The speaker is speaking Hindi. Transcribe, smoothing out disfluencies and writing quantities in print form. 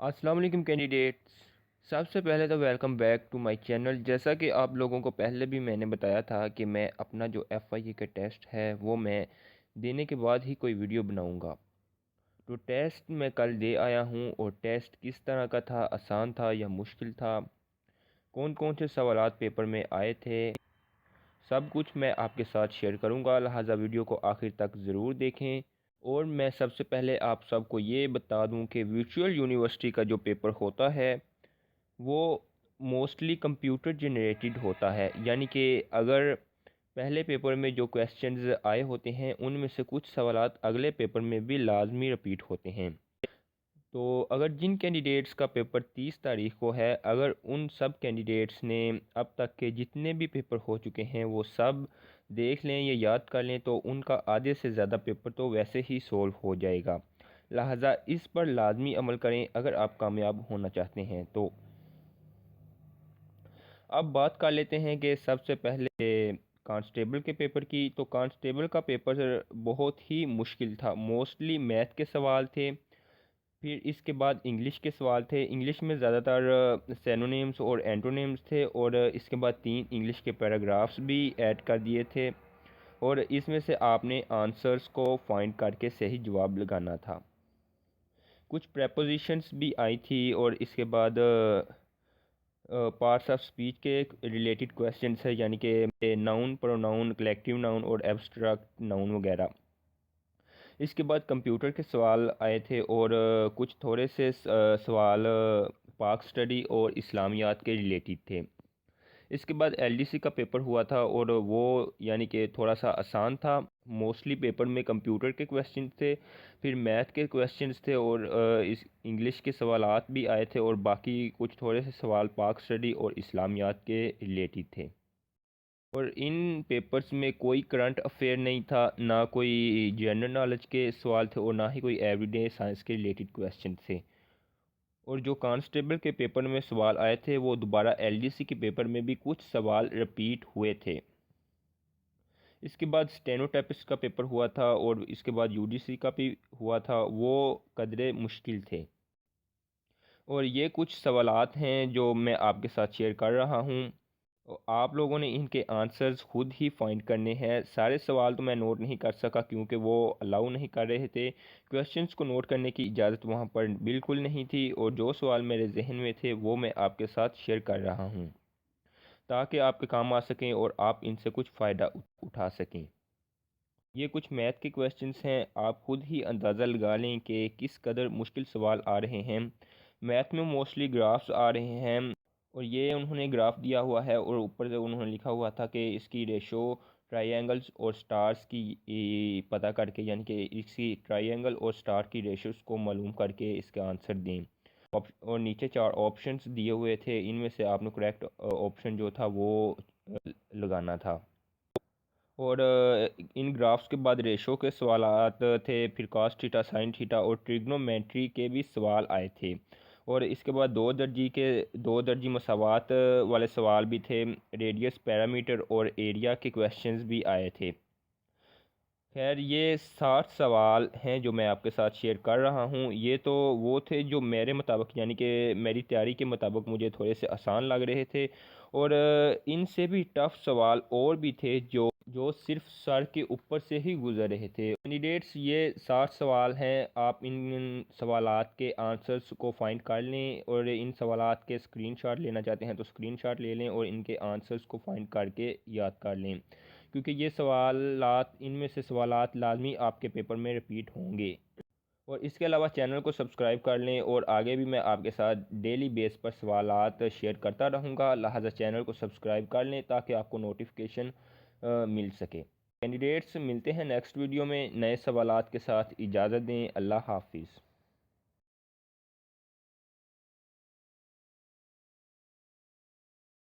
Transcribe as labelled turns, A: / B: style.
A: अस्सलाम वालेकुम कैंडिडेट्स। सबसे पहले तो welcome back to my channel. जैसा कि आप लोगों को पहले भी मैंने बताया था कि मैं अपना जो एफआईए का टेस्ट है वो मैं देने के बाद ही कोई वीडियो बनाऊंगा। तो टेस्ट मैं कल दे आया हूं और टेस्ट किस तरह का था, आसान था या मुश्किल था, कौन कौन से सवालात पेपर में आए थे, सब कुछ मैं आपके साथ शेयर करूंगा। लिहाजा वीडियो को आखिर तक ज़रूर देखें। और मैं सबसे पहले आप सबको ये बता दूं कि वर्चुअल यूनिवर्सिटी का जो पेपर होता है वो मोस्टली कंप्यूटर जनरेटेड होता है। यानी कि अगर पहले पेपर में जो क्वेश्चंस आए होते हैं उनमें से कुछ सवालात अगले पेपर में भी लाजमी रिपीट होते हैं। तो अगर जिन कैंडिडेट्स का पेपर 30 तारीख को है, अगर उन सब कैंडिडेट्स ने अब तक के जितने भी पेपर हो चुके हैं वो सब देख लें या याद कर लें तो उनका आधे से ज़्यादा पेपर तो वैसे ही सोल्व हो जाएगा। लिहाजा इस पर लाजमी अमल करें अगर आप कामयाब होना चाहते हैं। तो अब बात कर लेते हैं कि सबसे पहले कांस्टेबल के पेपर की। तो कांस्टेबल का पेपर बहुत ही मुश्किल था। मोस्टली मैथ के सवाल थे, फिर इसके बाद इंग्लिश के सवाल थे। इंग्लिश में ज़्यादातर सिनोनिम्स और एंटोनिम्स थे, और इसके बाद 3 इंग्लिश के पैराग्राफ्स भी ऐड कर दिए थे, और इसमें से आपने आंसर्स को फाइंड करके सही जवाब लगाना था। कुछ प्रेपोजिशंस भी आई थी, और इसके बाद पार्ट्स ऑफ स्पीच के रिलेटेड क्वेश्चंस है, यानी कि नाउन, प्रोनाउन, कलेक्टिव नाउन और एब्स्ट्रैक्ट नाउन वगैरह। इसके बाद कंप्यूटर के सवाल आए थे, और कुछ थोड़े से सवाल पाक स्टडी और इस्लामियात के रिलेटेड थे। इसके बाद एलडीसी का पेपर हुआ था, और वो यानी कि थोड़ा सा आसान था। मोस्टली पेपर में कंप्यूटर के क्वेश्चन थे, फिर मैथ के क्वेश्चंस थे, और इस इंग्लिश के सवालात भी आए थे, और बाकी कुछ थोड़े से सवाल पाक स्टडी और इस्लामियात के रिलेटेड थे। और इन पेपर्स में कोई करंट अफेयर नहीं था, ना कोई जनरल नॉलेज के सवाल थे, और ना ही कोई एवरीडे साइंस के रिलेटेड क्वेश्चन थे। और जो कांस्टेबल के पेपर में सवाल आए थे वो दोबारा एलडीसी के पेपर में भी कुछ सवाल रिपीट हुए थे। इसके बाद स्टेनोटाइपिस्ट का पेपर हुआ था, और इसके बाद यूडीसी का भी हुआ था। वो कदरे मुश्किल थे। और ये कुछ सवालात हैं जो मैं आपके साथ शेयर कर रहा हूँ। आप लोगों ने इनके आंसर्स खुद ही फाइंड करने हैं। सारे सवाल तो मैं नोट नहीं कर सका क्योंकि वो अलाउ नहीं कर रहे थे। क्वेश्चंस को नोट करने की इजाज़त वहाँ पर बिल्कुल नहीं थी, और जो सवाल मेरे जहन में थे वो मैं आपके साथ शेयर कर रहा हूँ ताकि आपके काम आ सकें और आप इनसे कुछ फ़ायदा उठा सकें। ये कुछ मैथ के क्वेश्चंस हैं, आप खुद ही अंदाज़ा लगा लें कि किस कदर मुश्किल सवाल आ रहे हैं। मैथ में मोस्टली ग्राफ्स आ रहे हैं, और ये उन्होंने ग्राफ दिया हुआ है, और ऊपर से उन्होंने लिखा हुआ था कि इसकी रेशो ट्रायंगल्स और स्टार्स की पता करके, यानी कि इसकी ट्रायंगल और स्टार की रेशोस को मालूम करके इसका आंसर दें। और नीचे 4 ऑप्शंस दिए हुए थे, इनमें से आपने करेक्ट ऑप्शन जो था वो लगाना था। और इन ग्राफ्स के बाद रेशो के सवालात थे, फिर कॉस थीटा, साइन थीटा और ट्रिग्नोमेट्री के भी सवाल आए थे। और इसके बाद दो दर्जी मसावात वाले सवाल भी थे। रेडियस, पैरामीटर और एरिया के क्वेश्चंस भी आए थे। खैर, ये 60 सवाल हैं जो मैं आपके साथ शेयर कर रहा हूँ। ये तो वो थे जो मेरे मुताबिक, यानी कि मेरी तैयारी के मुताबिक मुझे थोड़े से आसान लग रहे थे। और इनसे भी टफ़ सवाल और भी थे जो जो सिर्फ सर के ऊपर से ही गुजर रहे थे। कैंडिडेट्स, ये 60 सवाल हैं। आप इन सवालात के आंसर्स को फाइंड कर लें, और इन सवालात के स्क्रीनशॉट लेना चाहते हैं तो स्क्रीनशॉट ले लें, और इनके आंसर्स को फाइंड करके याद कर लें, क्योंकि ये सवालात, इनमें से सवालात लाजमी आपके पेपर में रिपीट होंगे। और इसके अलावा चैनल को सब्सक्राइब कर लें, और आगे भी मैं आपके साथ डेली बेस पर सवालात शेयर करता रहूँगा। लिहाजा चैनल को सब्सक्राइब कर लें ताकि आपको नोटिफिकेशन मिल सके। कैंडिडेट्स, मिलते हैं नेक्स्ट वीडियो में नए सवालात के साथ। इजाज़त दें। अल्लाह हाफिज़।